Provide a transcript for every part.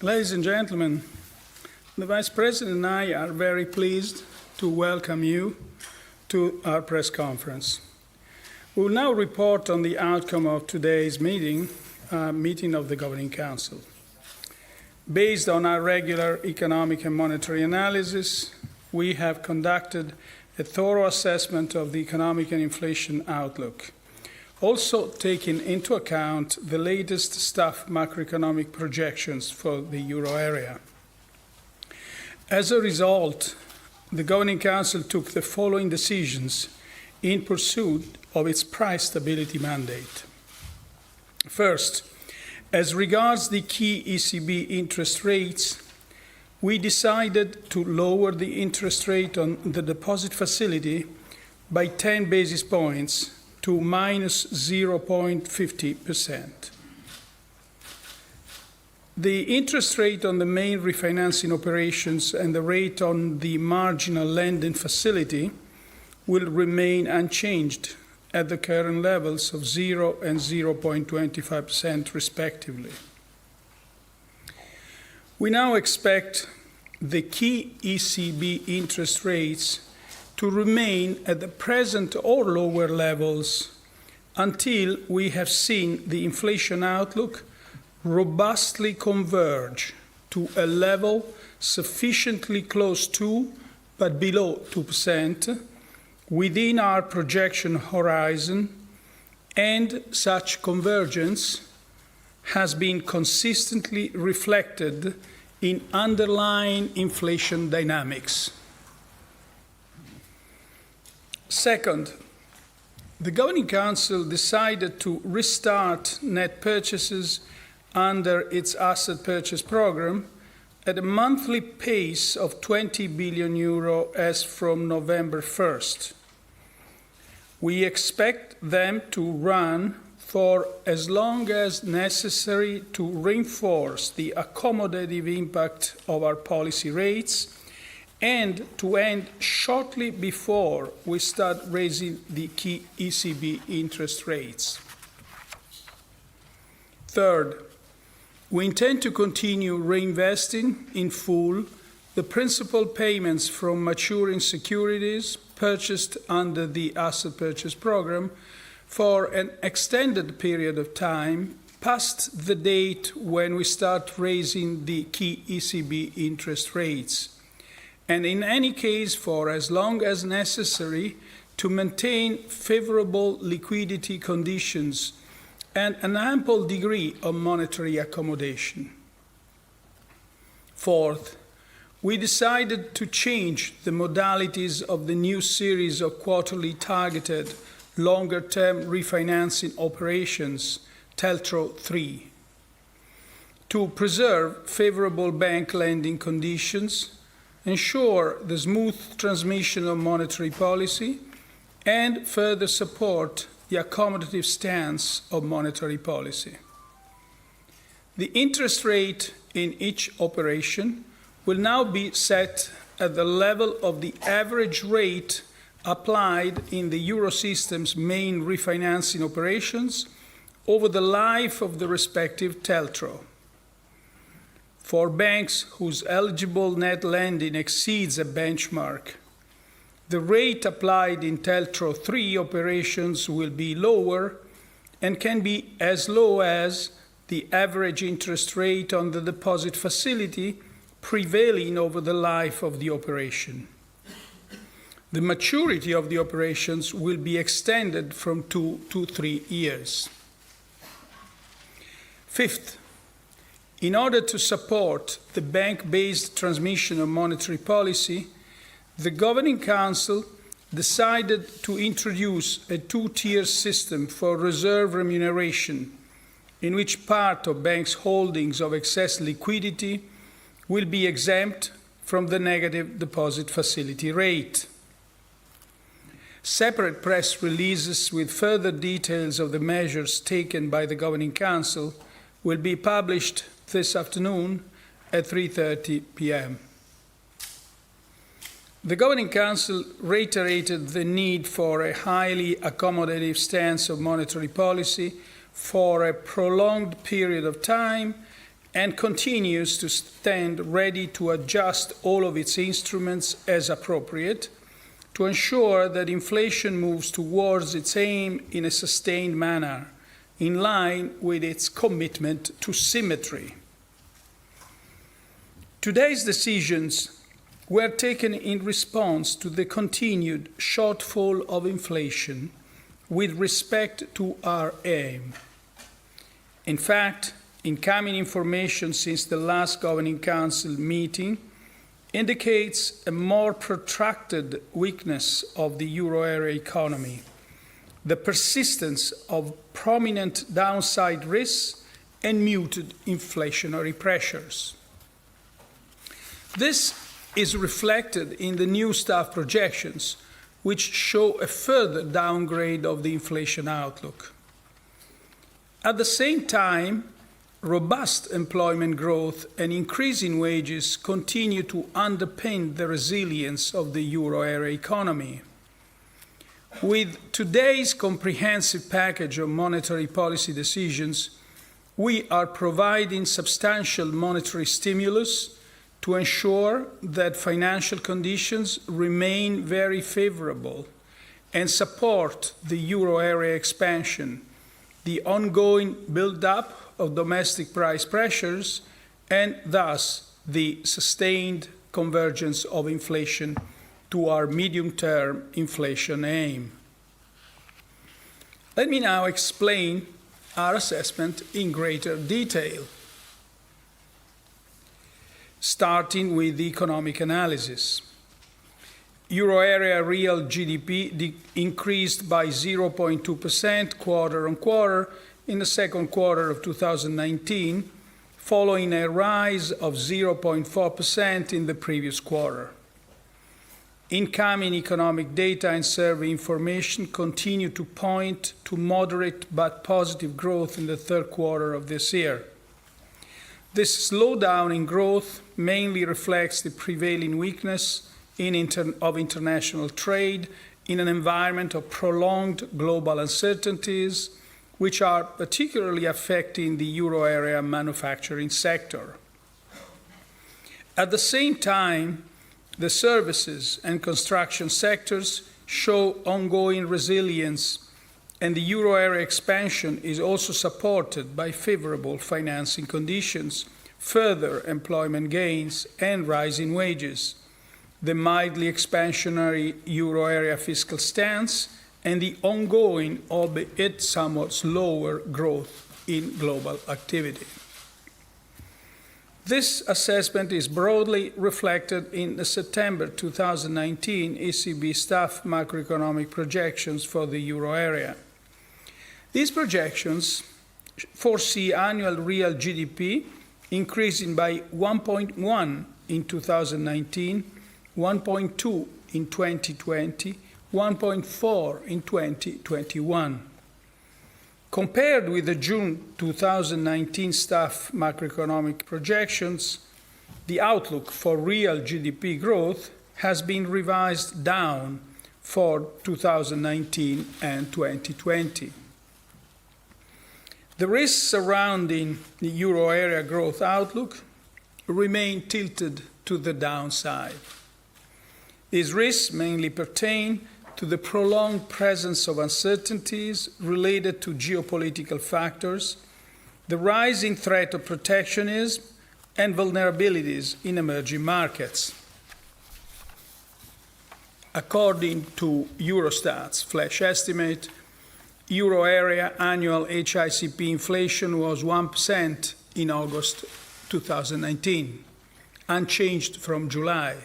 Ladies and gentlemen, the Vice President and I are very pleased to welcome you to our press conference. We will now report on the outcome of today's meeting of the Governing Council. Based on our regular economic and monetary analysis, we have conducted a thorough assessment of the economic and inflation outlook, also taking into account the latest staff macroeconomic projections for the euro area. As a result, the Governing Council took the following decisions in pursuit of its price stability mandate. First, as regards the key ECB interest rates, we decided to lower the interest rate on the deposit facility by 10 basis points to minus 0.50%. The interest rate on the main refinancing operations and the rate on the marginal lending facility will remain unchanged at the current levels of 0 and 0.25% respectively. We now expect the key ECB interest rates to remain at the present or lower levels until we have seen the inflation outlook robustly converge to a level sufficiently close to, but below 2%, within our projection horizon, and such convergence has been consistently reflected in underlying inflation dynamics. Second, the Governing Council decided to restart net purchases under its asset purchase program at a monthly pace of 20 billion euro as from November 1st. We expect them to run for as long as necessary to reinforce the accommodative impact of our policy rates and to end shortly before we start raising the key ECB interest rates. Third, we intend to continue reinvesting in full the principal payments from maturing securities purchased under the asset purchase program for an extended period of time past the date when we start raising the key ECB interest rates, and in any case for as long as necessary to maintain favorable liquidity conditions and an ample degree of monetary accommodation. Fourth, we decided to change the modalities of the new series of quarterly targeted longer-term refinancing operations, TLTRO III, to preserve favorable bank lending conditions, ensure the smooth transmission of monetary policy, and further support the accommodative stance of monetary policy. The interest rate in each operation will now be set at the level of the average rate applied in the Eurosystem's main refinancing operations over the life of the respective TLTRO. For banks whose eligible net lending exceeds a benchmark, the rate applied in TLTRO III operations will be lower and can be as low as the average interest rate on the deposit facility prevailing over the life of the operation. The maturity of the operations will be extended from 2 to 3 years. Fifth, in order to support the bank-based transmission of monetary policy, the Governing Council decided to introduce a two-tier system for reserve remuneration, in which part of banks' holdings of excess liquidity will be exempt from the negative deposit facility rate. Separate press releases with further details of the measures taken by the Governing Council will be published this afternoon at 3:30 p.m. The Governing Council reiterated the need for a highly accommodative stance of monetary policy for a prolonged period of time and continues to stand ready to adjust all of its instruments as appropriate to ensure that inflation moves towards its aim in a sustained manner, in line with its commitment to symmetry. Today's decisions were taken in response to the continued shortfall of inflation with respect to our aim. In fact, incoming information since the last Governing Council meeting indicates a more protracted weakness of the euro area economy, the persistence of prominent downside risks, and muted inflationary pressures. This is reflected in the new staff projections, which show a further downgrade of the inflation outlook. At the same time, robust employment growth and increasing wages continue to underpin the resilience of the euro area economy. With today's comprehensive package of monetary policy decisions, we are providing substantial monetary stimulus to ensure that financial conditions remain very favorable and support the euro area expansion, the ongoing build-up of domestic price pressures, and thus the sustained convergence of inflation to our medium-term inflation aim. Let me now explain our assessment in greater detail, starting with the economic analysis. Euro area real GDP increased by 0.2% quarter-on-quarter in the second quarter of 2019, following a rise of 0.4% in the previous quarter. Incoming economic data and survey information continue to point to moderate but positive growth in the third quarter of this year. This slowdown in growth mainly reflects the prevailing weakness of international trade in an environment of prolonged global uncertainties, which are particularly affecting the euro area manufacturing sector. At the same time, the services and construction sectors show ongoing resilience, and the euro area expansion is also supported by favorable financing conditions, further employment gains, and rising wages, the mildly expansionary euro area fiscal stance, and the ongoing, albeit somewhat slower, growth in global activity. This assessment is broadly reflected in the September 2019 ECB staff macroeconomic projections for the euro area. These projections foresee annual real GDP increasing by 1.1 in 2019, 1.2 in 2020, 1.4 in 2021. Compared with the June 2019 staff macroeconomic projections, the outlook for real GDP growth has been revised down for 2019 and 2020. The risks surrounding the euro area growth outlook remain tilted to the downside. These risks mainly pertain to the prolonged presence of uncertainties related to geopolitical factors, the rising threat of protectionism, and vulnerabilities in emerging markets. According to Eurostat's flash estimate, euro area annual HICP inflation was 1% in August 2019, unchanged from July.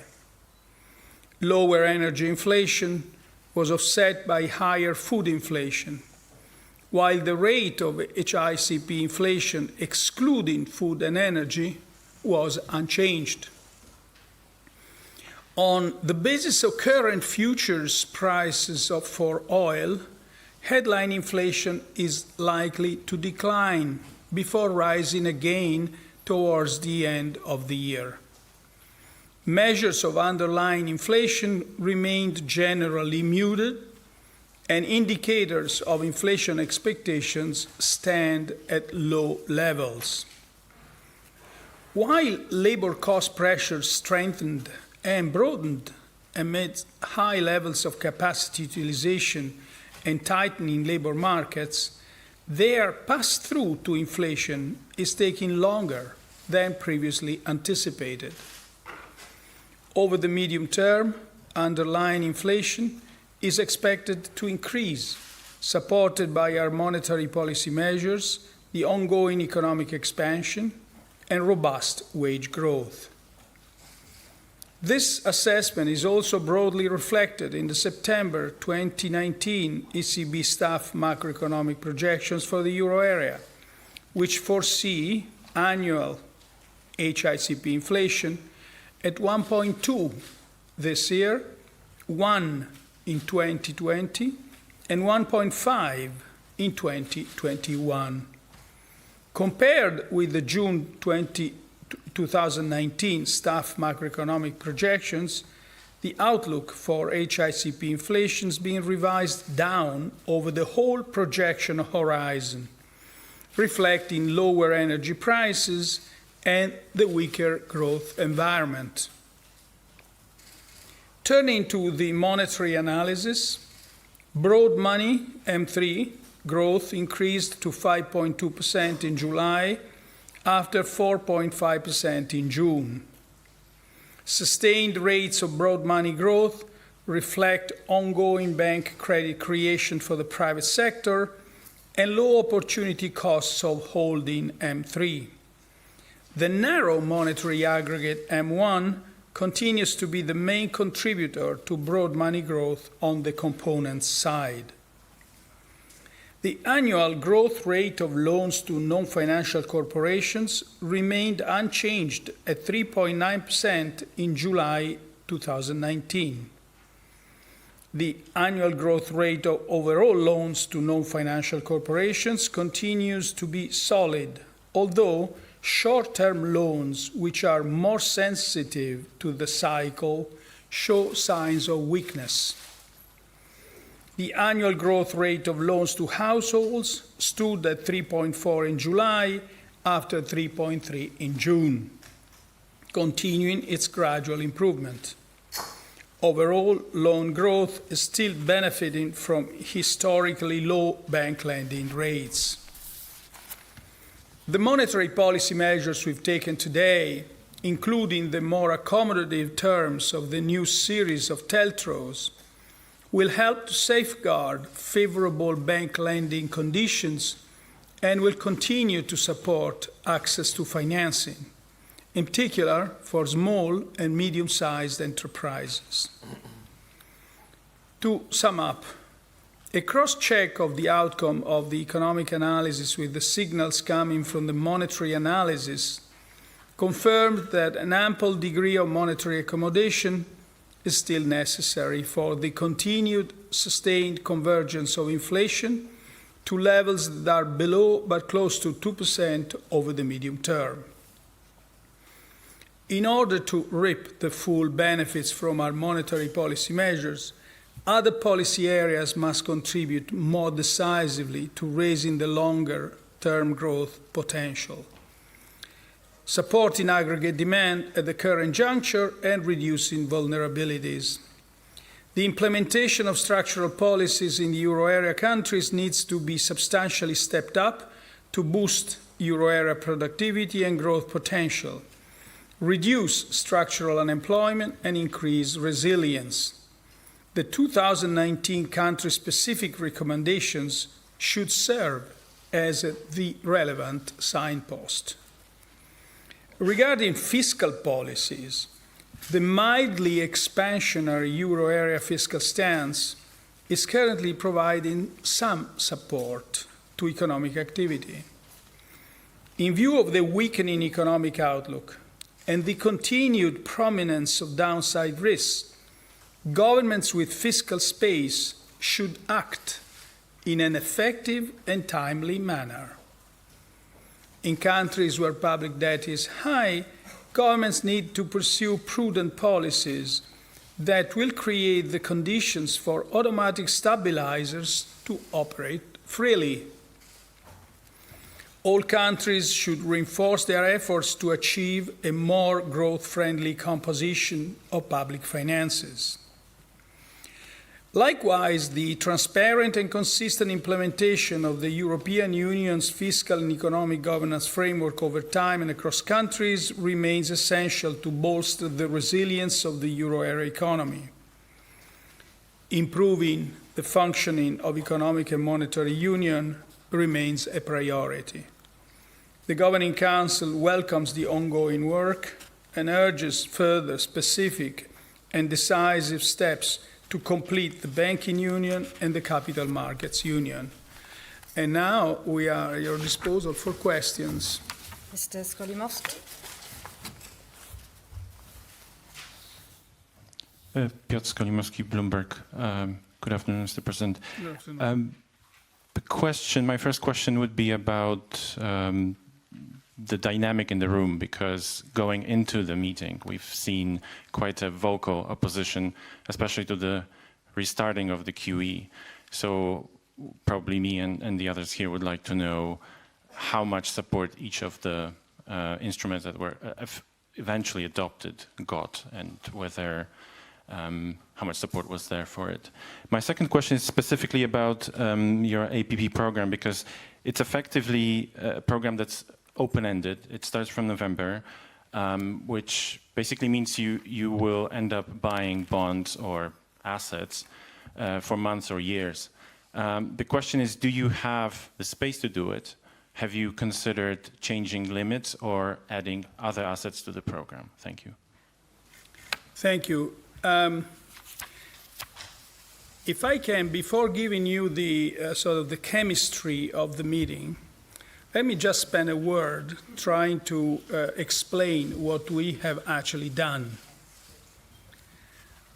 Lower energy inflation was offset by higher food inflation, while the rate of HICP inflation, excluding food and energy, was unchanged. On the basis of current futures prices for oil, headline inflation is likely to decline before rising again towards the end of the year. Measures of underlying inflation remained generally muted, and indicators of inflation expectations stand at low levels. While labor cost pressures strengthened and broadened amid high levels of capacity utilization and tightening labor markets, their pass-through to inflation is taking longer than previously anticipated. Over the medium term, underlying inflation is expected to increase, supported by our monetary policy measures, the ongoing economic expansion, and robust wage growth. This assessment is also broadly reflected in the September 2019 ECB staff macroeconomic projections for the euro area, which foresee annual HICP inflation at 1.2 this year, 1 in 2020, and 1.5 in 2021. Compared with the June 2019 staff macroeconomic projections, the outlook for HICP inflation is being revised down over the whole projection horizon, reflecting lower energy prices and the weaker growth environment. Turning to the monetary analysis, broad money M3 growth increased to 5.2% in July after 4.5% in June. Sustained rates of broad money growth reflect ongoing bank credit creation for the private sector and low opportunity costs of holding M3. The narrow monetary aggregate M1 continues to be the main contributor to broad money growth on the components side. The annual growth rate of loans to non-financial corporations remained unchanged at 3.9% in July 2019. The annual growth rate of overall loans to non-financial corporations continues to be solid, although short-term loans, which are more sensitive to the cycle, show signs of weakness. The annual growth rate of loans to households stood at 3.4 in July after 3.3 in June, continuing its gradual improvement. Overall, loan growth is still benefiting from historically low bank lending rates. The monetary policy measures we've taken today, including the more accommodative terms of the new series of TLTROs, will help to safeguard favorable bank lending conditions and will continue to support access to financing, in particular for small and medium-sized enterprises. To sum up, a cross-check of the outcome of the economic analysis with the signals coming from the monetary analysis confirmed that an ample degree of monetary accommodation is still necessary for the continued sustained convergence of inflation to levels that are below but close to 2% over the medium term. In order to reap the full benefits from our monetary policy measures, other policy areas must contribute more decisively to raising the longer-term growth potential, supporting aggregate demand at the current juncture and reducing vulnerabilities. The implementation of structural policies in the euro area countries needs to be substantially stepped up to boost euro area productivity and growth potential, reduce structural unemployment, and increase resilience. The 2019 country-specific recommendations should serve as the relevant signpost. Regarding fiscal policies, the mildly expansionary euro area fiscal stance is currently providing some support to economic activity. In view of the weakening economic outlook and the continued prominence of downside risks, governments with fiscal space should act in an effective and timely manner. In countries where public debt is high, governments need to pursue prudent policies that will create the conditions for automatic stabilizers to operate freely. All countries should reinforce their efforts to achieve a more growth-friendly composition of public finances. Likewise, the transparent and consistent implementation of the European Union's fiscal and economic governance framework over time and across countries remains essential to bolster the resilience of the euro area economy. Improving the functioning of economic and monetary union remains a priority. The Governing Council welcomes the ongoing work and urges further specific and decisive steps to complete the banking union and the capital markets union. And now we are at your disposal for questions. Mr. Skolimowski. Piotr Skolimowski, Bloomberg. Good afternoon, Mr. President. Good afternoon. My first question would be about the dynamic in the room, because going into the meeting, we've seen quite a vocal opposition, especially to the restarting of the QE. So probably me and the others here would like to know how much support each of the instruments that were eventually adopted got, and whether how much support was there for it. My second question is specifically about your APP program, because it's effectively a program that's open-ended. It starts from November, which basically means you will end up buying bonds or assets for months or years. The question is, do you have the space to do it? Have you considered changing limits or adding other assets to the program? Thank you. Thank you. If I can, before giving you the sort of the chemistry of the meeting, let me just spend a word trying to explain what we have actually done.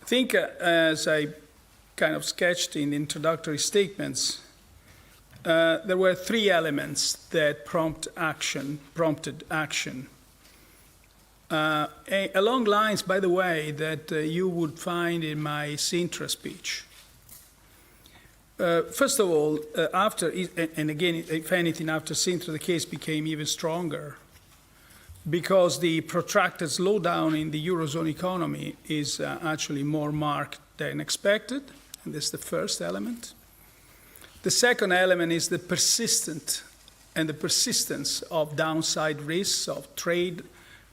I think, as I kind of sketched in the introductory statements, there were three elements that prompted action. Along lines, by the way, that you would find in my Sintra speech. First of all, and again, if anything, after Sintra, the case became even stronger, because the protracted slowdown in the Eurozone economy is actually more marked than expected, and that's the first element. The second element is the persistence of downside risks of trade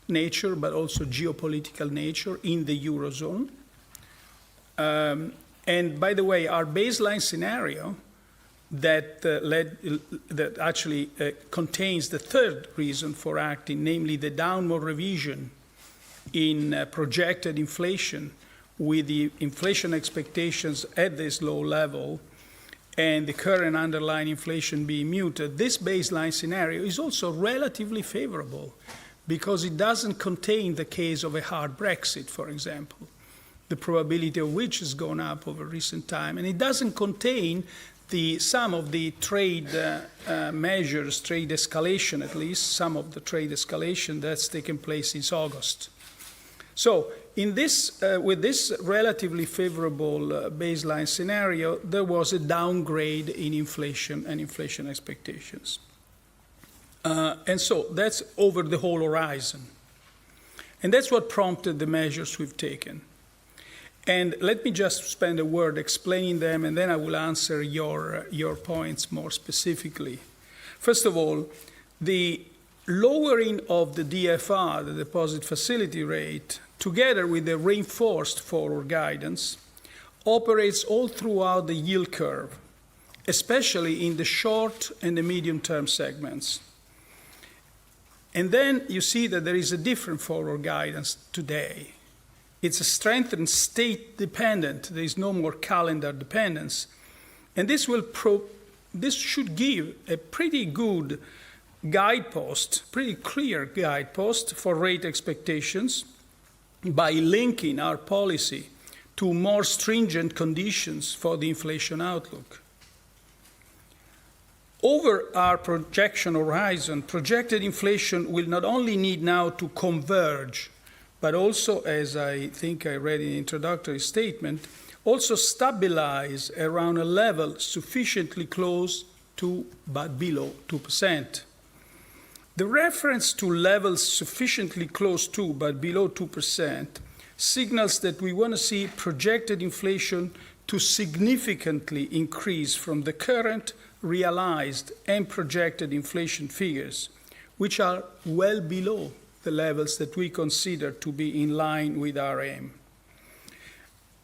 nature, but also geopolitical nature in the Eurozone. And by the way, our baseline scenario that actually contains the third reason for acting, namely the downward revision in projected inflation, with the inflation expectations at this low level and the current underlying inflation being muted. This baseline scenario is also relatively favorable because it doesn't contain the case of a hard Brexit, for example, the probability of which has gone up over recent time. And it doesn't contain some of the trade measures, trade escalation at least, some of the trade escalation that's taken place since August. So in this, with this relatively favorable baseline scenario, there was a downgrade in inflation and inflation expectations. And so that's over the whole horizon. And that's what prompted the measures we've taken. And let me just spend a word explaining them, and then I will answer your points more specifically. First of all, the lowering of the DFR, the deposit facility rate, together with the reinforced forward guidance, operates all throughout the yield curve, especially in the short and the medium-term segments. And then you see that there is a different forward guidance today. It's a strengthened state dependent. There is no more calendar dependence. And this should give a pretty good guidepost, pretty clear guidepost for rate expectations by linking our policy to more stringent conditions for the inflation outlook. Over our projection horizon, projected inflation will not only need now to converge, but also, as I think I read in the introductory statement, also stabilize around a level sufficiently close to but below 2%. The reference to levels sufficiently close to but below 2% signals that we want to see projected inflation to significantly increase from the current realized and projected inflation figures, which are well below the levels that we consider to be in line with our aim.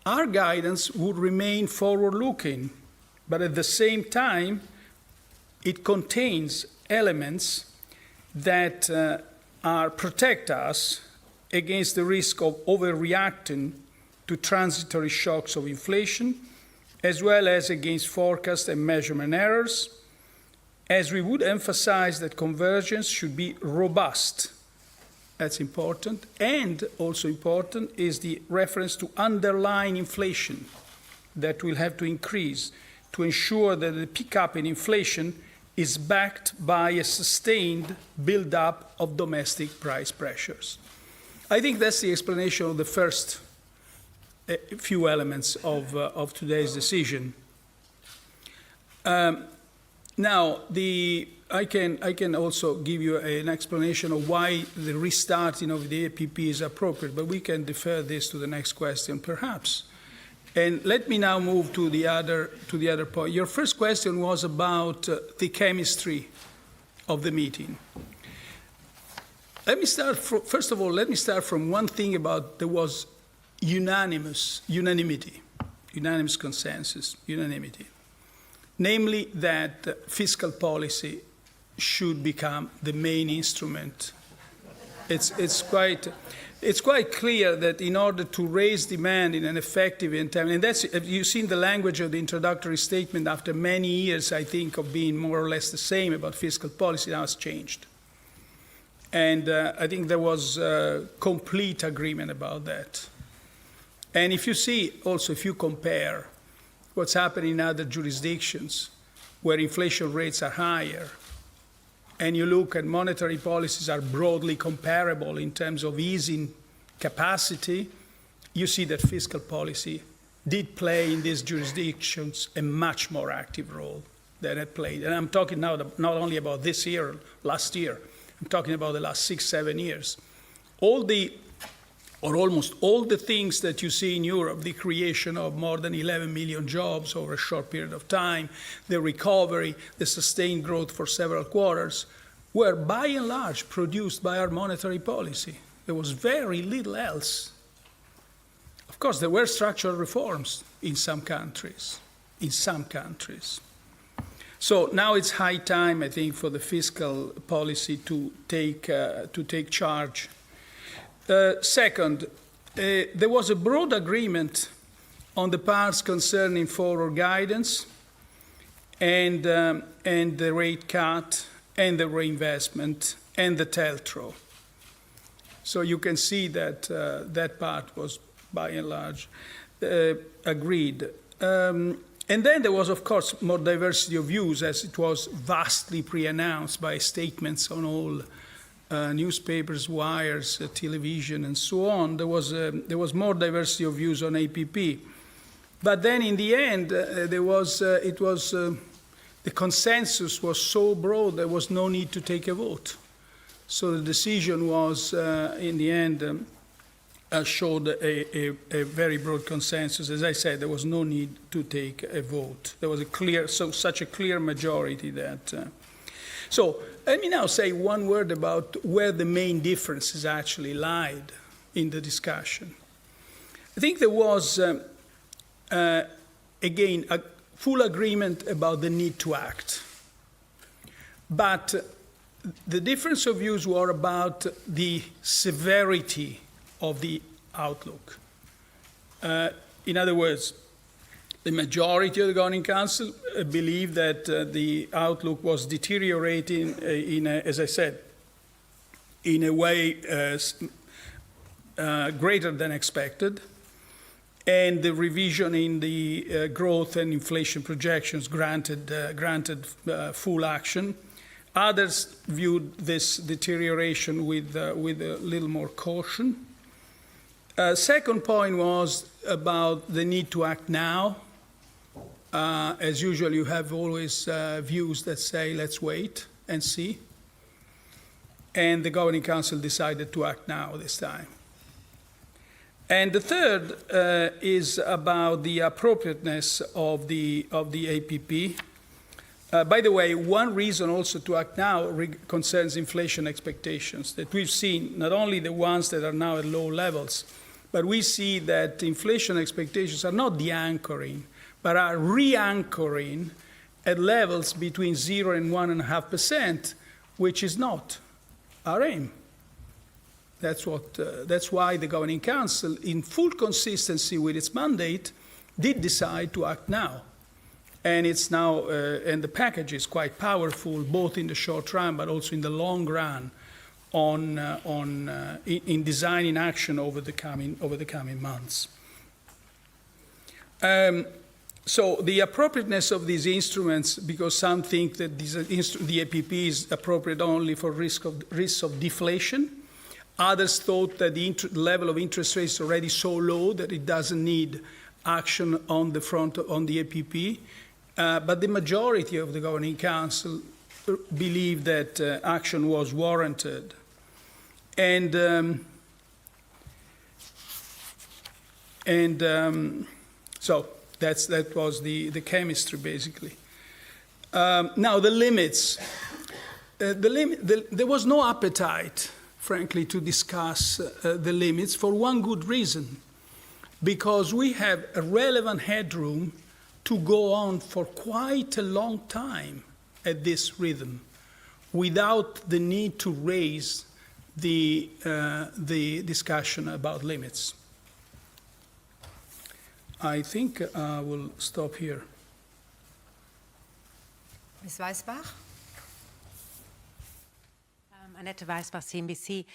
Our guidance would remain forward-looking, but at the same time, it contains elements that protect us against the risk of overreacting to transitory shocks of inflation, as well as against forecast and measurement errors, as we would emphasize that convergence should be robust. That's important. And also important is the reference to underlying inflation that will have to increase to ensure that the pickup in inflation is backed by a sustained build-up of domestic price pressures. I think that's the explanation of the first few elements of today's decision. Now, I can also give you an explanation of why the restarting of the APP is appropriate, but we can defer this to the next question, perhaps. And let me now move to the other point. Your first question was about the chemistry of the meeting. First of all, let me start from one thing about there was unanimous consensus, namely that fiscal policy should become the main instrument. It's quite clear that in order to raise demand in an effective and timely, and that's, you've seen the language of the introductory statement after many years, I think, of being more or less the same about fiscal policy, now it's changed. And I think there was complete agreement about that. And if you see, also, if you compare what's happening in other jurisdictions where inflation rates are higher, and you look at monetary policies are broadly comparable in terms of easing capacity, you see that fiscal policy did play in these jurisdictions a much more active role than it played. And I'm talking now not only about this year, last year, I'm talking about the last 6-7 years. Almost all the things that you see in Europe, the creation of more than 11 million jobs over a short period of time, the recovery, the sustained growth for several quarters, were by and large produced by our monetary policy. There was very little else. Of course, there were structural reforms in some countries. So now it's high time, I think, for the fiscal policy to take charge. Second, there was a broad agreement on the parts concerning forward guidance and the rate cut and the reinvestment and the TLTRO. So you can see that that part was by and large agreed. And then there was, of course, more diversity of views, as it was vastly pre-announced by statements on all newspapers, wires, television, and so on. There was more diversity of views on APP. But then in the end, the consensus was so broad there was no need to take a vote. So the decision was, in the end, showed a very broad consensus. As I said, there was no need to take a vote. There was such a clear majority that. So let me now say one word about where the main differences actually lied in the discussion. I think there was, again, a full agreement about the need to act. But the difference of views were about the severity of the outlook. In other words, the majority of the Governing Council believed that the outlook was deteriorating as I said, in a way greater than expected, and the revision in the growth and inflation projections granted full action. Others viewed this deterioration with a little more caution. Second point was about the need to act now. As usual, you have always views that say, let's wait and see. and the Governing Council decided to act now this time. And the third is about the appropriateness of the APP. By the way, one reason also to act now concerns inflation expectations that we've seen, not only the ones that are now at low levels, but we see that inflation expectations are not de-anchoring, but are re-anchoring at levels between 0 and 1.5%, which is not our aim. That's why the Governing Council, in full consistency with its mandate, did decide to act now. And it's now, and the package is quite powerful, both in the short run but also in the long run, in designing action over the coming months. So the appropriateness of these instruments, because some think that the APP is appropriate only for risks of deflation. Others thought that the level of interest rates is already so low that it doesn't need action on the APP. But the majority of the Governing Council believed that action was warranted. And so that was the chemistry, basically. Now, the limits. There was no appetite, frankly, to discuss the limits for one good reason, because we have a relevant headroom to go on for quite a long time at this rhythm without the need to raise the discussion about limits. I think I will stop here. Ms. Weisbach? Annette Weisbach, CNBC.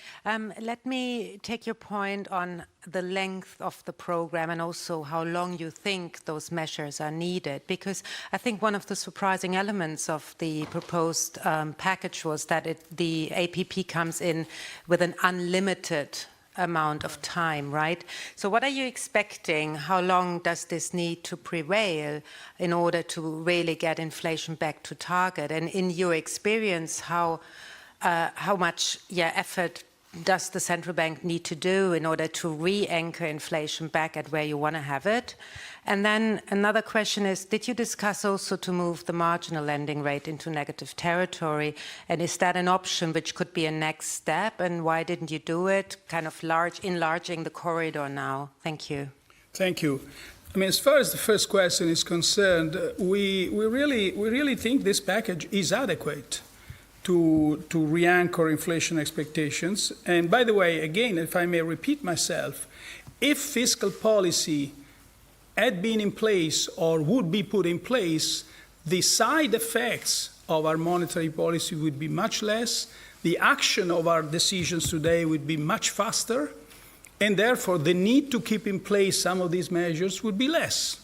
Let me take your point on the length of the program and also how long you think those measures are needed, because I think one of the surprising elements of the proposed package was that the APP comes in with an unlimited amount of time, right? So what are you expecting? How long does this need to prevail in order to really get inflation back to target? And in your experience, how much effort does the central bank need to do in order to re-anchor inflation back at where you want to have it? And then another question is, did you discuss also to move the marginal lending rate into negative territory? And is that an option which could be a next step? And why didn't you do it? Kind of enlarging the corridor now. Thank you. Thank you. I mean, as far as the first question is concerned, we really think this package is adequate to re-anchor inflation expectations. And by the way, again, if I may repeat myself, if fiscal policy had been in place or would be put in place, the side effects of our monetary policy would be much less, the action of our decisions today would be much faster, and therefore the need to keep in place some of these measures would be less.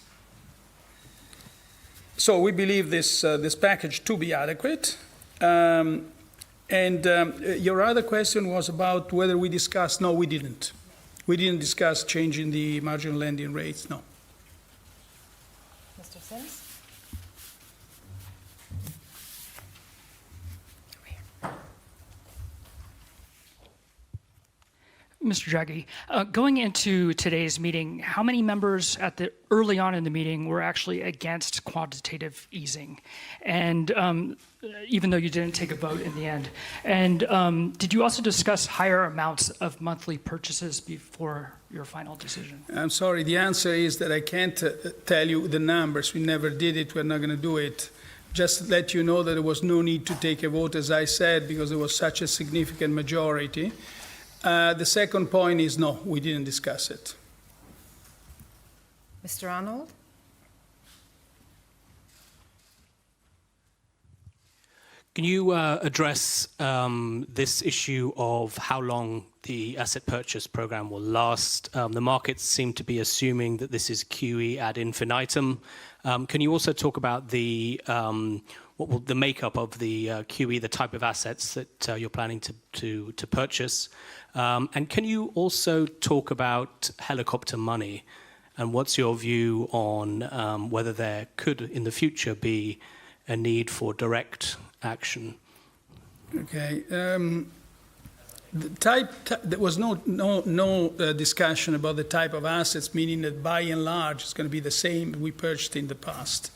So we believe this package to be adequate. Your other question was about whether we discussed. No, we didn't. We didn't discuss changing the marginal lending rates, no. Mr. Sims? Mr. Draghi, going into today's meeting, how many members early on in the meeting were actually against quantitative easing? And even though you didn't take a vote in the end. And did you also discuss higher amounts of monthly purchases before your final decision? I'm sorry, the answer is that I can't tell you the numbers. We never did it, we're not going to do it. Just to let you know that there was no need to take a vote, as I said, because there was such a significant majority. The second point is no, we didn't discuss it. Mr. Arnold? Can you address this issue of how long the asset purchase program will last? The markets seem to be assuming that this is QE ad infinitum. Can you also talk about the makeup of the QE, the type of assets that you're planning to purchase? And can you also talk about helicopter money? And what's your view on whether there could, in the future, be a need for direct action? Okay. There was no discussion about the type of assets, meaning that by and large it's going to be the same we purchased in the past.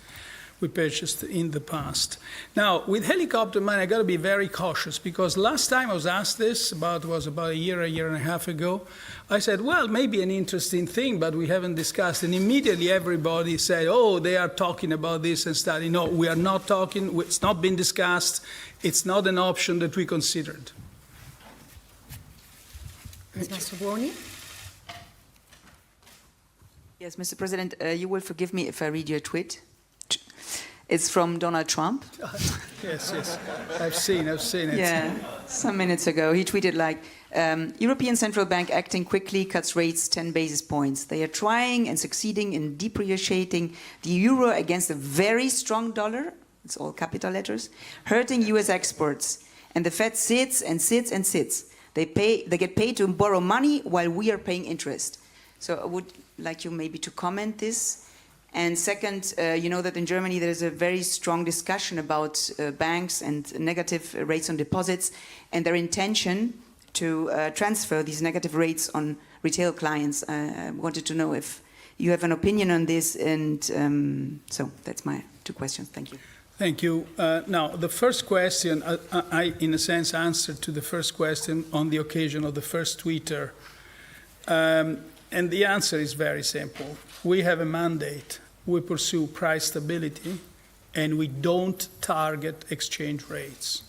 Now, with helicopter money, I got to be very cautious, because last time I was asked this, was about a year and a half ago. I said, well, maybe an interesting thing, but we haven't discussed. And immediately everybody said, oh, they are talking about this and studying. No, we are not talking. It's not been discussed. It's not an option that we considered. Ms. Mastrobuoni? Yes, Mr. President, you will forgive me if I read your tweet. It's from Donald Trump. Yes, I've seen it. Yeah, some minutes ago. He tweeted like, European Central Bank acting quickly cuts rates 10 basis points. They are trying and succeeding in depreciating the euro against a very strong dollar, it's all capital letters, hurting US exports. And the Fed sits and sits and sits. They get paid to borrow money while we are paying interest. So I would like you maybe to comment this. And second, you know that in Germany there is a very strong discussion about banks and negative rates on deposits and their intention to transfer these negative rates on retail clients. I wanted to know if you have an opinion on this, and so that's my two questions. Thank you. Thank you. Now, the first question, I, in a sense, answered to the first question on the occasion of the first tweeter. And the answer is very simple. We have a mandate. We pursue price stability, and we don't target exchange rates,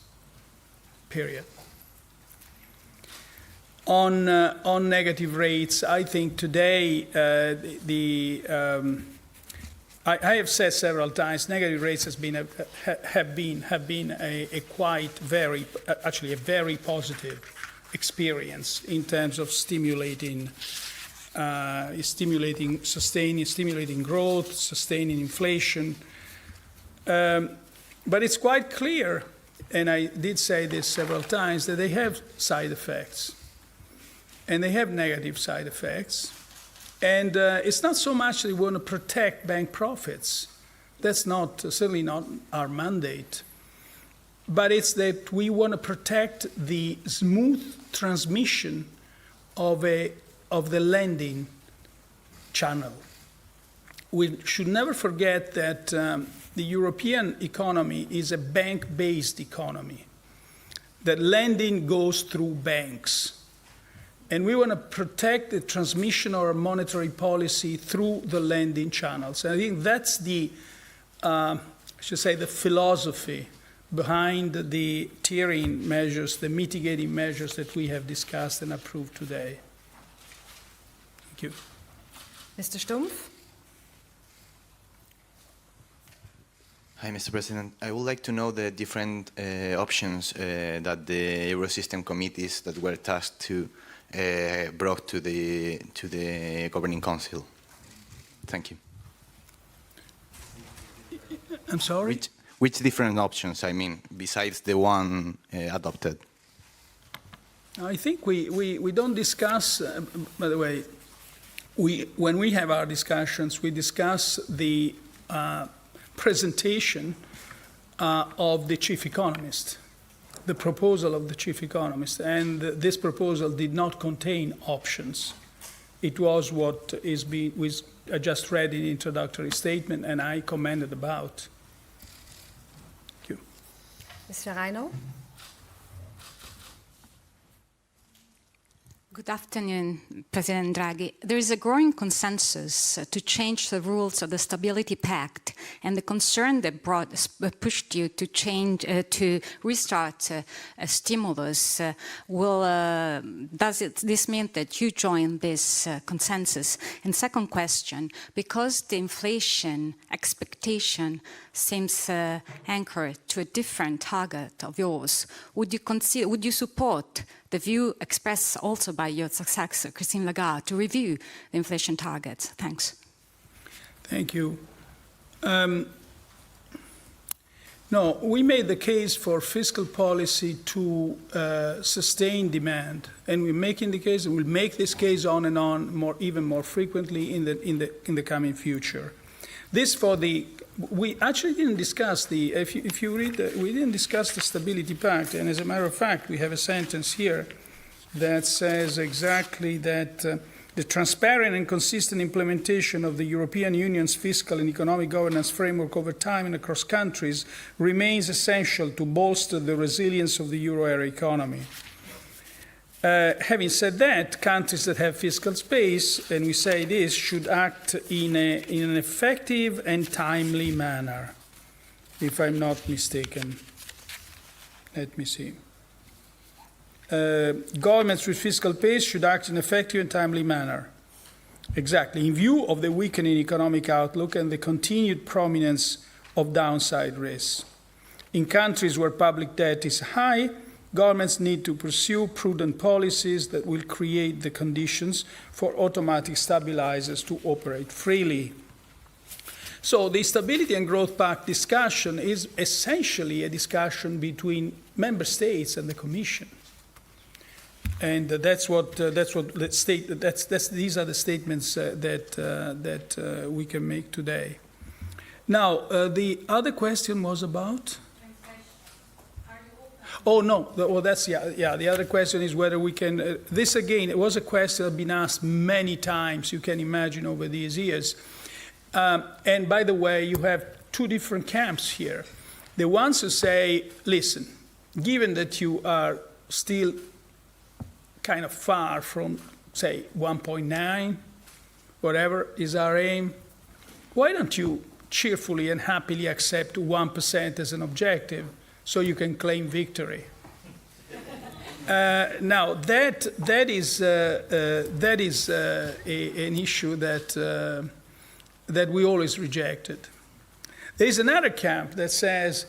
period. On negative rates, I think today I have said several times, negative rates have been a very positive experience in terms of stimulating growth, sustaining inflation. But it's quite clear, and I did say this several times, that they have side effects. And they have negative side effects. And it's not so much that we want to protect bank profits. That's certainly not our mandate. But it's that we want to protect the smooth transmission of the lending channel. We should never forget that the European economy is a bank-based economy, that lending goes through banks. And we want to protect the transmission of our monetary policy through the lending channels. And I think that's the philosophy behind the tiering measures, the mitigating measures that we have discussed and approved today. Thank you. Mr. Stumpf? Hi, Mr. President. I would like to know the different options that the Eurosystem committees that were tasked to brought to the Governing Council. Thank you. I'm sorry? Which different options, I mean, besides the one adopted? I think we don't discuss, by the way, when we have our discussions, we discuss the presentation of the chief economist, the proposal of the chief economist. And this proposal did not contain options. It was what I just read in the introductory statement, and I commented about. Thank you. Mr. Reino? Good afternoon, President Draghi. There is a growing consensus to change the rules of the Stability Pact, and the concern that pushed you to to restart a stimulus. Does this mean that you join this consensus? And second question, because the inflation expectation seems anchored to a different target of yours, would you support the view expressed also by your successor, Christine Lagarde, to review the inflation targets? Thanks. Thank you. No, we made the case for fiscal policy to sustain demand, and we're making the case, and we'll make this case on and on even more frequently in the coming future. We actually didn't discuss if you read, we didn't discuss the Stability Pact, and as a matter of fact, we have a sentence here that says exactly that the transparent and consistent implementation of the European Union's fiscal and economic governance framework over time and across countries remains essential to bolster the resilience of the euro area economy. Having said that, countries that have fiscal space, and we say this, should act in an effective and timely manner, if I'm not mistaken. Let me see. Governments with fiscal pace should act in an effective and timely manner. Exactly. In view of the weakening economic outlook and the continued prominence of downside risks. In countries where public debt is high, governments need to pursue prudent policies that will create the conditions for automatic stabilizers to operate freely. So the Stability and Growth Pact discussion is essentially a discussion between member states and the Commission. And these are the statements that we can make today. Now, the other question was about? Oh, no. The other question is whether we can... this, again, it was a question that has been asked many times, you can imagine, over these years. And by the way, you have two different camps here. The ones who say, listen, given that you are still kind of far from, say, 1.9, whatever is our aim, why don't you cheerfully and happily accept 1% as an objective so you can claim victory? Now, that is an issue that we always rejected. There is another camp that says,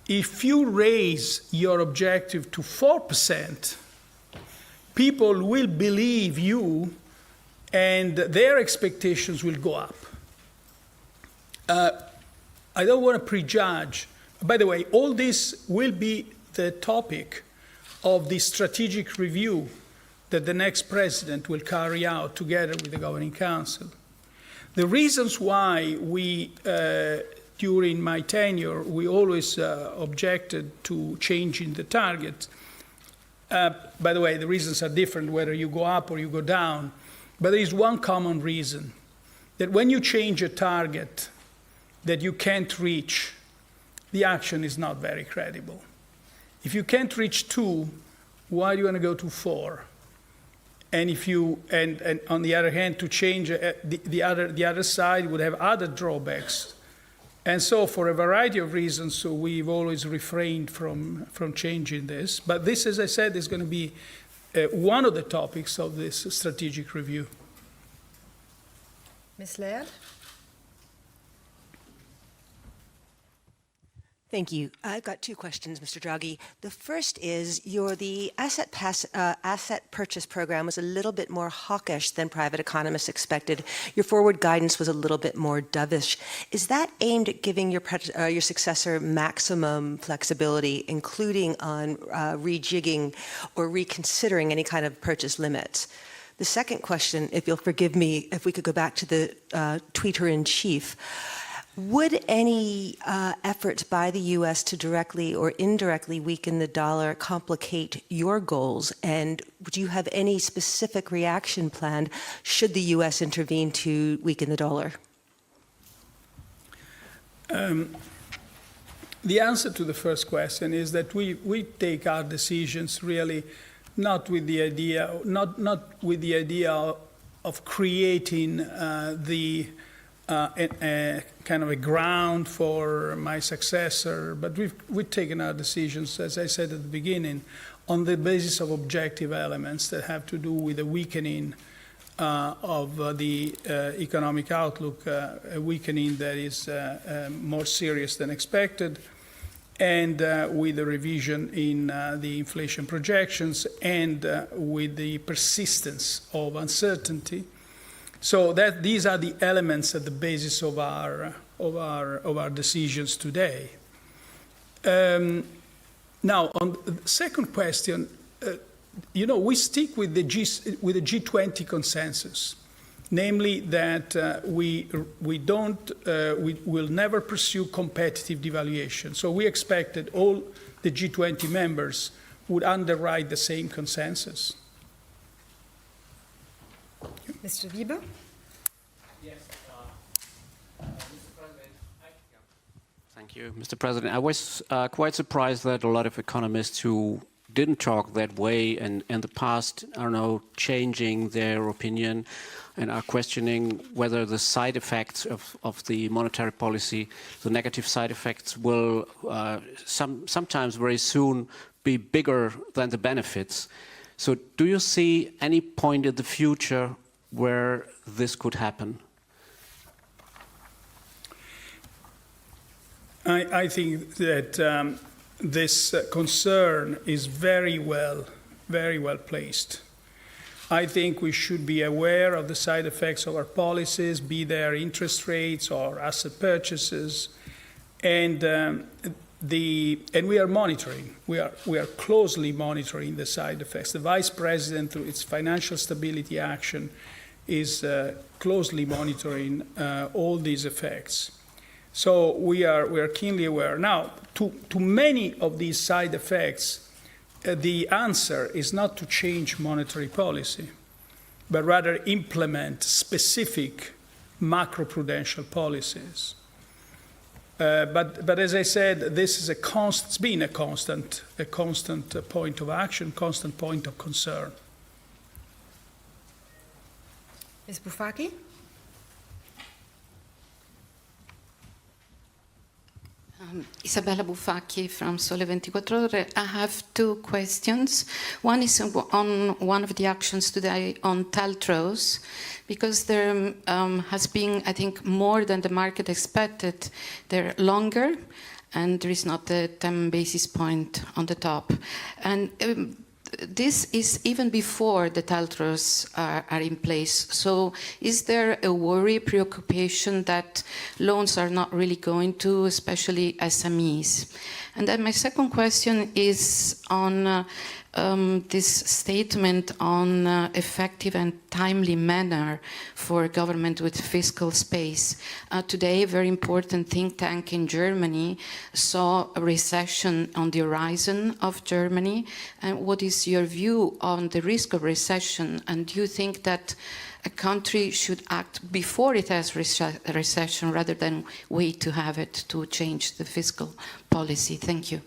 if you raise your objective to 4%, people will believe you and their expectations will go up. I don't want to prejudge. By the way, all this will be the topic of the strategic review that the next president will carry out together with the Governing Council. The reasons why we, during my tenure, we always objected to changing the target. By the way, the reasons are different whether you go up or you go down. But there is one common reason, that when you change a target that you can't reach, the action is not very credible. If you can't reach 2, why do you want to go to 4? And if you, and on the other hand, to change the other side would have other drawbacks. And so, for a variety of reasons, so we've always refrained from changing this. But this, as I said, is going to be one of the topics of this strategic review. Ms. Laird? Thank you. I've got two questions, Mr. Draghi. The first is the asset purchase program was a little bit more hawkish than private economists expected. Your forward guidance was a little bit more dovish. Is that aimed at giving your successor maximum flexibility, including on rejigging or reconsidering any kind of purchase limits? The second question, if you'll forgive me, if we could go back to the tweeter-in-chief. Would any efforts by the U.S. to directly or indirectly weaken the dollar complicate your goals? And do you have any specific reaction planned should the U.S. intervene to weaken the dollar? The answer to the first question is that we take our decisions really not with the idea of creating a kind of a ground for my successor, but we've taken our decisions, as I said at the beginning, on the basis of objective elements that have to do with the weakening of the economic outlook, a weakening that is more serious than expected, and with the revision in the inflation projections, and with the persistence of uncertainty. So these are the elements at the basis of our decisions today. Now, on the second question, we stick with the G20 consensus, namely that we will never pursue competitive devaluation. So we expect that all the G20 members would underwrite the same consensus. Mr. Wiebe? Thank you, Mr. President. I was quite surprised that a lot of economists who didn't talk that way and in the past are now changing their opinion and are questioning whether the side effects of the monetary policy, the negative side effects, will sometimes very soon be bigger than the benefits. So do you see any point in the future where this could happen? I think that this concern is very well placed. I think we should be aware of the side effects of our policies, be there interest rates or asset purchases, and we are monitoring. We are closely monitoring the side effects. The Vice President, through its Financial Stability Action, is closely monitoring all these effects. So we are keenly aware. Now, to many of these side effects, the answer is not to change monetary policy, but rather implement specific macroprudential policies. But as I said, this is it's been a constant point of action, constant point of concern. Ms. Boufaki? Isabella Buffacchi from Sole 24 Ore. I have two questions. One is on one of the actions today on TLTROs, because there has been, I think, more than the market expected. They're longer, and there is not the 10 basis point on the top. And this is even before the TLTROs are in place. So is there a worry, preoccupation that loans are not really going to, especially SMEs? And then my second question is on this statement on effective and timely manner for government with fiscal space. Today, a very important think tank in Germany saw a recession on the horizon of Germany. And what is your view on the risk of recession? And do you think that a country should act before it has a recession rather than wait to have it to change the fiscal policy? Thank you.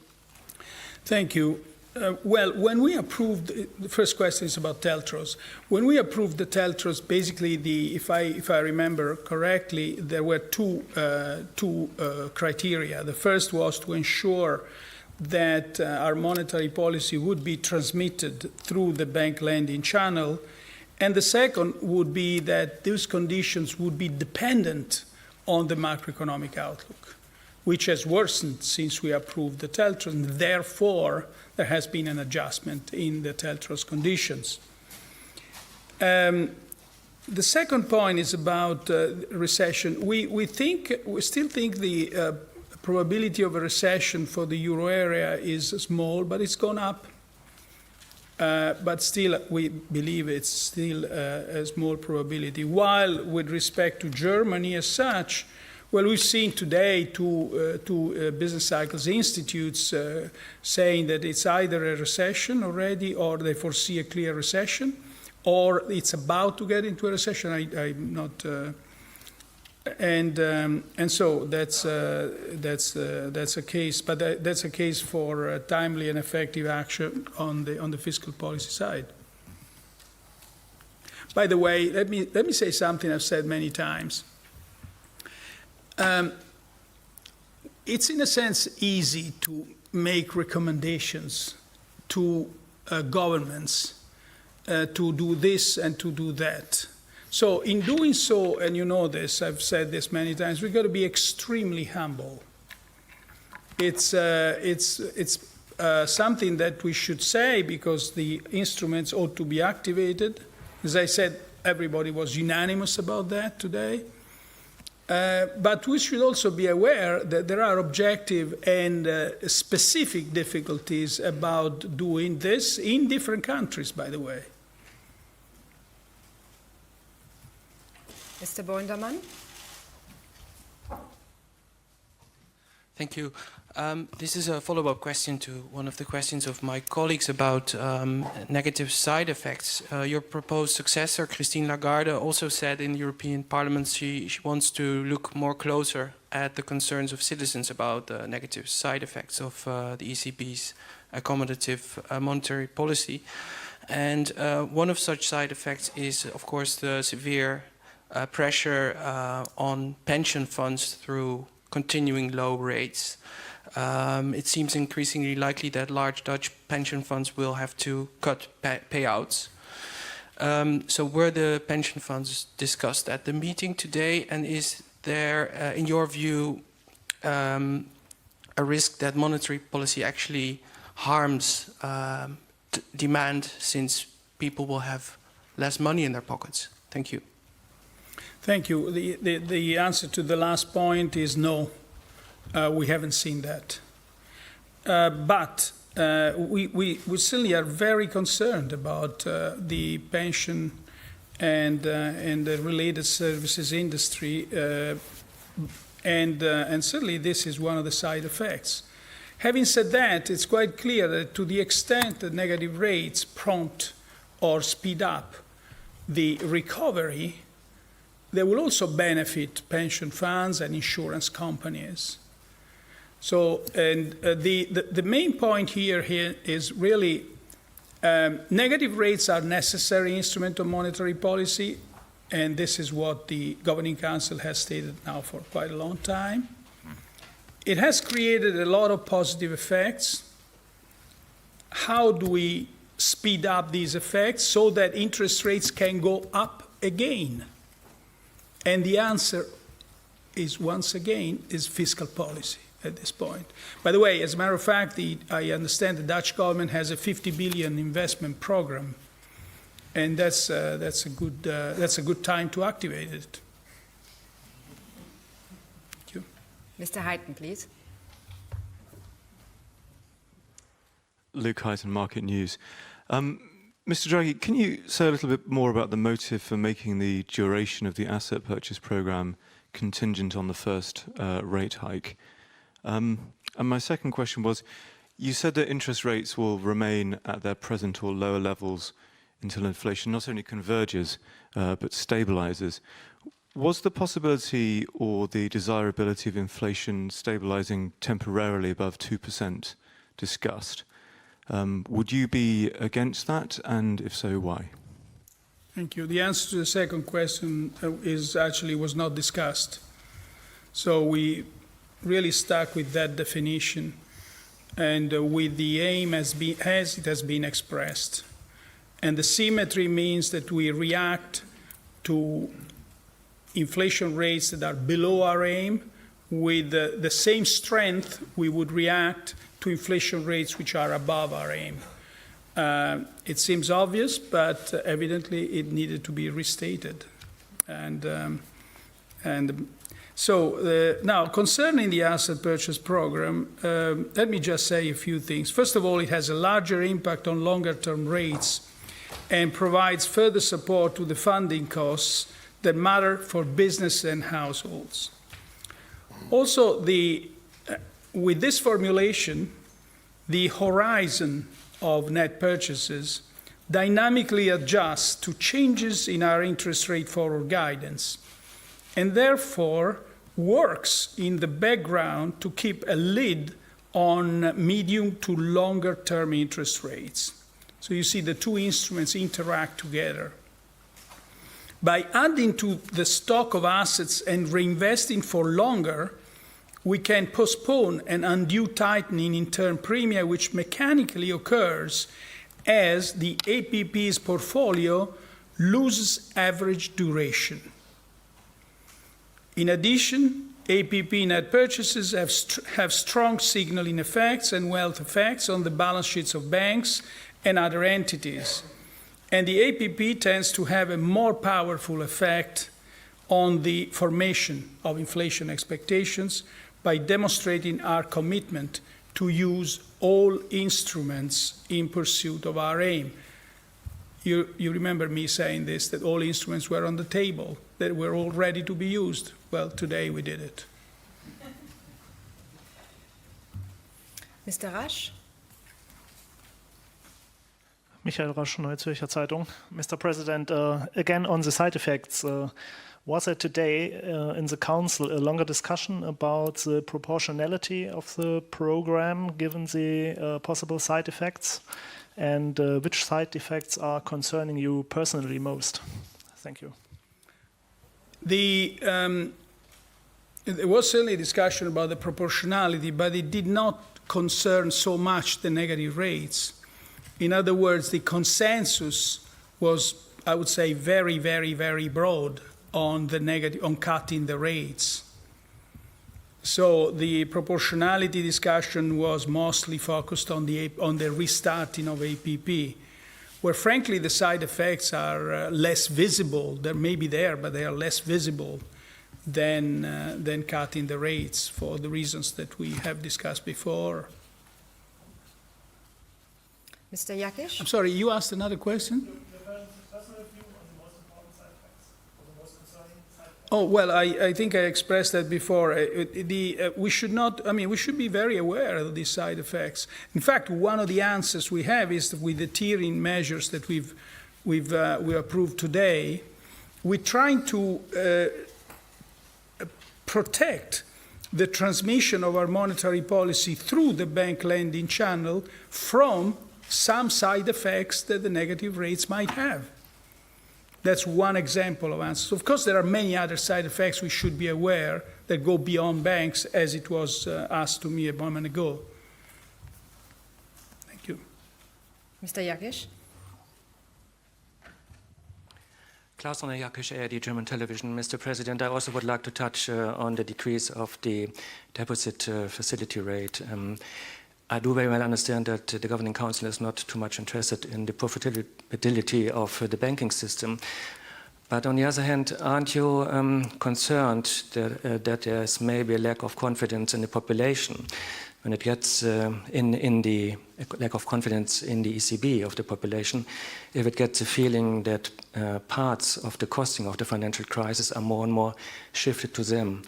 Thank you. Well, when we approved, the first question is about TLTROs. When we approved the TLTROs, basically, if I remember correctly, there were two criteria. The first was to ensure that our monetary policy would be transmitted through the bank lending channel, and the second would be that those conditions would be dependent on the macroeconomic outlook, which has worsened since we approved the TLTROs, and therefore there has been an adjustment in the TLTROs conditions. The second point is about recession. We still think the probability of a recession for the euro area is small, but it's gone up. But still, we believe it's still a small probability. While with respect to Germany as such, well, we've seen today two business cycles institutes saying that it's either a recession already, or they foresee a clear recession, or it's about to get into a recession. I'm not, and so that's a case, but that's a case for timely and effective action on the fiscal policy side. By the way, let me say something I've said many times. It's in a sense easy to make recommendations to governments to do this and to do that. So in doing so, and you know this, I've said this many times, we've got to be extremely humble. It's something that we should say because the instruments ought to be activated. As I said, everybody was unanimous about that today. But we should also be aware that there are objective and specific difficulties about doing this in different countries, by the way. Mr. Bonderman? Thank you. This is a follow-up question to one of the questions of my colleagues about negative side effects. Your proposed successor, Christine Lagarde, also said in the European Parliament she wants to look more closer at the concerns of citizens about the negative side effects of the ECB's accommodative monetary policy. And one of such side effects is, of course, the severe pressure on pension funds through continuing low rates. It seems increasingly likely that large Dutch pension funds will have to cut payouts. So were the pension funds discussed at the meeting today, and is there, in your view, a risk that monetary policy actually harms demand, since people will have less money in their pockets? Thank you. Thank you. The answer to the last point is no. We haven't seen that. But we certainly are very concerned about the pension and the related services industry, and certainly this is one of the side effects. Having said that, it's quite clear that to the extent that negative rates prompt or speed up the recovery, they will also benefit pension funds and insurance companies. So, and the main point here is really negative rates are necessary instrument of monetary policy, and this is what the Governing Council has stated now for quite a long time. It has created a lot of positive effects. How do we speed up these effects so that interest rates can go up again? And the answer is, once again, is fiscal policy at this point. By the way, as a matter of fact, I understand the Dutch government has a 50 billion investment program, and that's a good time to activate it. Thank you. Mr. Huyton, please. Luke Huyton, Market News. Mr. Draghi, can you say a little bit more about the motive for making the duration of the asset purchase program contingent on the first rate hike? And my second question was, you said that interest rates will remain at their present or lower levels until inflation not only converges, but stabilizes. Was the possibility or the desirability of inflation stabilizing temporarily above 2% discussed? Would you be against that, and if so, why? Thank you. The answer to the second question was not discussed. So we really stuck with that definition, and with the aim as it has been expressed. And the symmetry means that we react to inflation rates that are below our aim with the same strength we would react to inflation rates which are above our aim. It seems obvious, but evidently it needed to be restated. So now, concerning the asset purchase program, let me just say a few things. First of all, it has a larger impact on longer-term rates and provides further support to the funding costs that matter for business and households. Also, with this formulation, the horizon of net purchases dynamically adjusts to changes in our interest rate forward guidance, and therefore works in the background to keep a lid on medium to longer term interest rates. So you see the two instruments interact together. By adding to the stock of assets and reinvesting for longer, we can postpone an undue tightening in term premia, which mechanically occurs as the APP's portfolio loses average duration. In addition, APP net purchases have strong signaling effects and wealth effects on the balance sheets of banks and other entities. And the APP tends to have a more powerful effect on the formation of inflation expectations by demonstrating our commitment to use all instruments in pursuit of our aim. You remember me saying this, that all instruments were on the table, that were all ready to be used. Well, today we did it. Mr. Rasch. Michael Rasch, Neue Zürcher Zeitung. Mr. President, again on the side effects, was there today in the Council a longer discussion about the proportionality of the program given the possible side effects? And which side effects are concerning you personally most? Thank you. There was certainly a discussion about the proportionality, but it did not concern so much the negative rates. In other words, the consensus was, I would say, very, very, very broad on cutting the rates. So the proportionality discussion was mostly focused on the restarting of APP, where frankly the side effects are less visible. They may be there, but they are less visible than cutting the rates for the reasons that we have discussed before. Mr. Jakisch? I'm sorry, you asked another question? Oh, well, I think I expressed that before. We should not, we should be very aware of these side effects. In fact, one of the answers we have is that with the tiering measures that we approved today, we're trying to protect the transmission of our monetary policy through the bank lending channel from some side effects that the negative rates might have. That's one example of answers. Of course, there are many other side effects we should be aware that go beyond banks, as it was asked to me a moment ago. Thank you. Mr. Jakisch? Klaus Jakisch, ARD German Television. Mr. President, I also would like to touch on the decrease of the deposit facility rate. I do very well understand that the Governing Council is not too much interested in the profitability of the banking system. But on the other hand, aren't you concerned that there is maybe a lack of confidence in the population when it gets in the lack of confidence in the ECB of the population, if it gets a feeling that parts of the costing of the financial crisis are more and more shifted to them?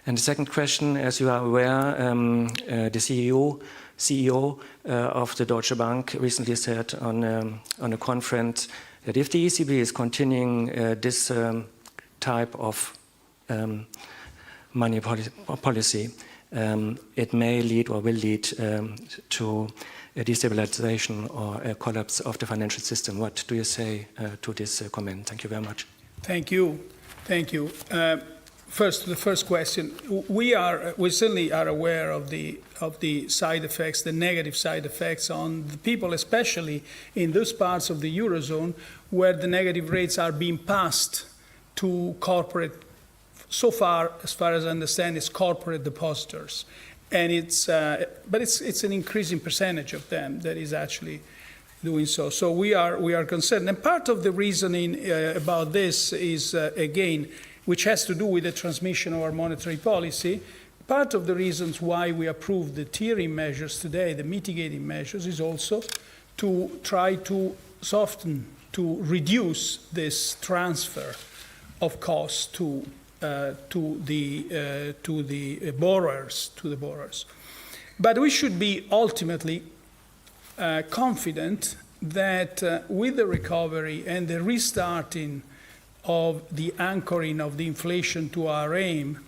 And the second question, as you are aware, the CEO of the Deutsche Bank recently said on a conference that if the ECB is continuing this type of money policy, it may lead or will lead to a destabilization or a collapse of the financial system. What do you say to this comment? Thank you very much. Thank you. Thank you. First, the first question. We certainly are aware of the side effects, the negative side effects on the people, especially in those parts of the Eurozone where the negative rates are being passed to corporate, so far as I understand, it's corporate depositors. And but it's an increasing percentage of them that is actually doing so. So we are concerned. And part of the reasoning about this is, again, which has to do with the transmission of our monetary policy. Part of the reasons why we approved the tiering measures today, the mitigating measures, is also to try to soften, to reduce this transfer of costs to the borrowers. But we should be ultimately confident that with the recovery and the restarting of the anchoring of the inflation to our aim,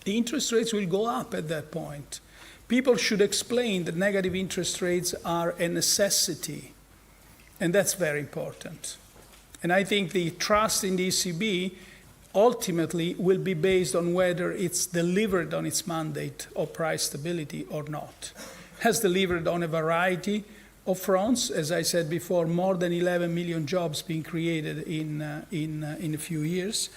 the interest rates will go up at that point. People should explain that negative interest rates are a necessity, and that's very important. And I think the trust in the ECB ultimately will be based on whether it's delivered on its mandate of price stability or not. It has delivered on a variety of fronts. As I said before, more than 11 million jobs being created in a few years.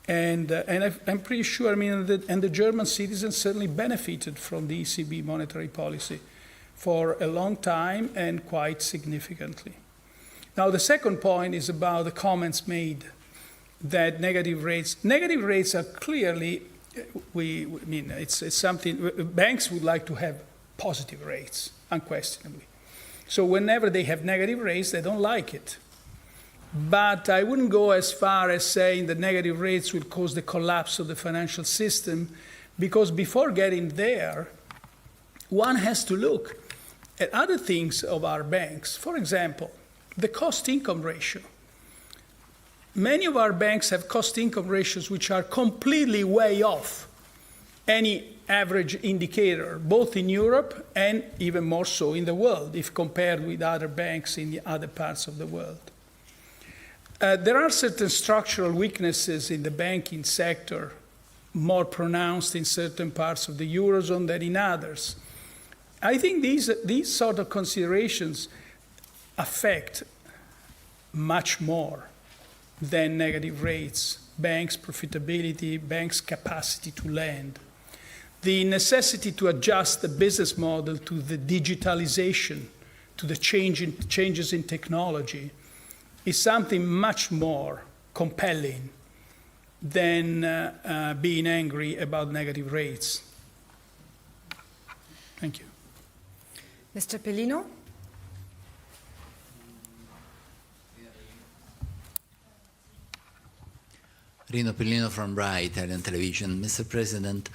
And I'm pretty sure, and the German citizens certainly benefited from the ECB monetary policy for a long time and quite significantly. Now, the second point is about the comments made that negative rates are clearly, it's something, banks would like to have positive rates, unquestionably. So whenever they have negative rates, they don't like it. But I wouldn't go as far as saying that negative rates will cause the collapse of the financial system, because before getting there, one has to look at other things of our banks. For example, the cost-income ratio. Many of our banks have cost-income ratios which are completely way off any average indicator, both in Europe and even more so in the world, if compared with other banks in the other parts of the world. There are certain structural weaknesses in the banking sector, more pronounced in certain parts of the Eurozone than in others. I think these sort of considerations affect much more than negative rates, banks' profitability, banks' capacity to lend. The necessity to adjust the business model to the digitalization, to the changes in technology, is something much more compelling than being angry about negative rates. Thank you. Mr. Pellino? Rino Pellino from RAI Italian Television. Mr. President,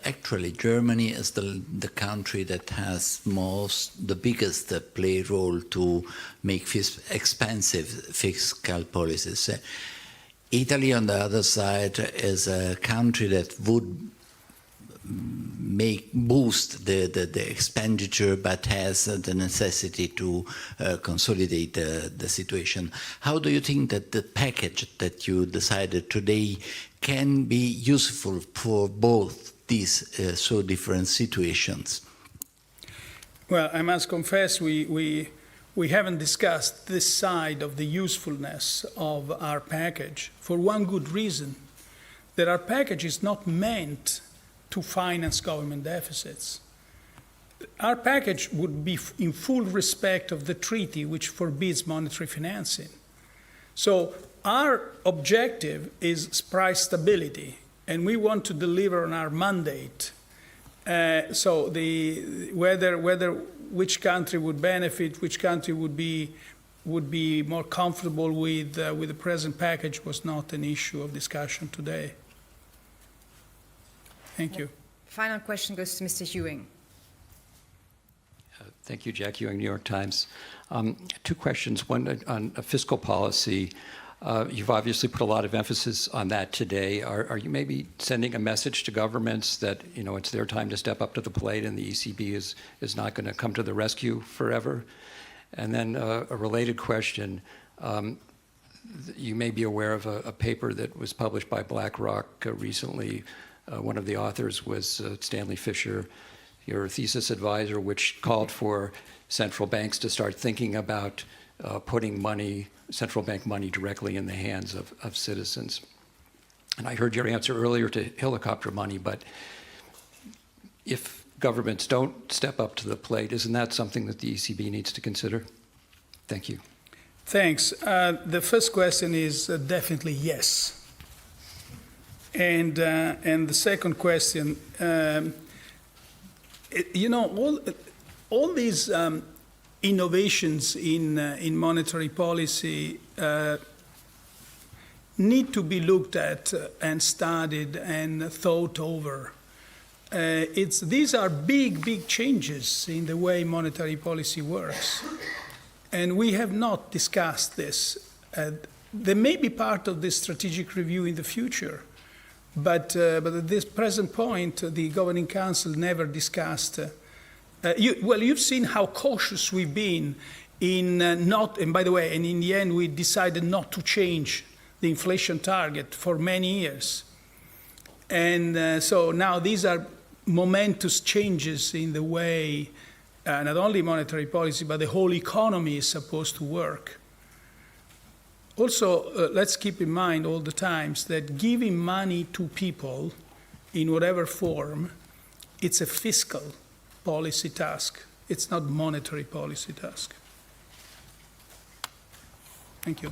actually Germany is the country that has the biggest play role to make expensive fiscal policies. Italy, on the other side, is a country that would boost the expenditure, but has the necessity to consolidate the situation. How do you think that the package that you decided today can be useful for both these so different situations? Well, I must confess we haven't discussed this side of the usefulness of our package for one good reason, that our package is not meant to finance government deficits. Our package would be in full respect of the treaty which forbids monetary financing. So our objective is price stability, and we want to deliver on our mandate. So which country would benefit, which country would be more comfortable with the present package was not an issue of discussion today. Thank you. Final question goes to Mr. Ewing. Thank you, Jack Ewing, New York Times. Two questions, one on fiscal policy. You've obviously put a lot of emphasis on that today. Are you maybe sending a message to governments that it's their time to step up to the plate and the ECB is not going to come to the rescue forever? And then a related question. You may be aware of a paper that was published by BlackRock recently. One of the authors was Stanley Fischer, your thesis advisor, which called for central banks to start thinking about putting central bank money directly in the hands of citizens. And I heard your answer earlier to helicopter money, but if governments don't step up to the plate, isn't that something that the ECB needs to consider? Thank you. Thanks. The first question is definitely yes. And the second question, all these innovations in monetary policy need to be looked at and studied and thought over. These are big changes in the way monetary policy works. And we have not discussed this. They may be part of this strategic review in the future. But at this present point, the Governing Council never discussed. You've seen how cautious we've been in and by the way, and in the end, we decided not to change the inflation target for many years. And so now these are momentous changes in the way not only monetary policy, but the whole economy is supposed to work. Also, let's keep in mind all the times that giving money to people in whatever form, it's a fiscal policy task. It's not monetary policy task. Thank you.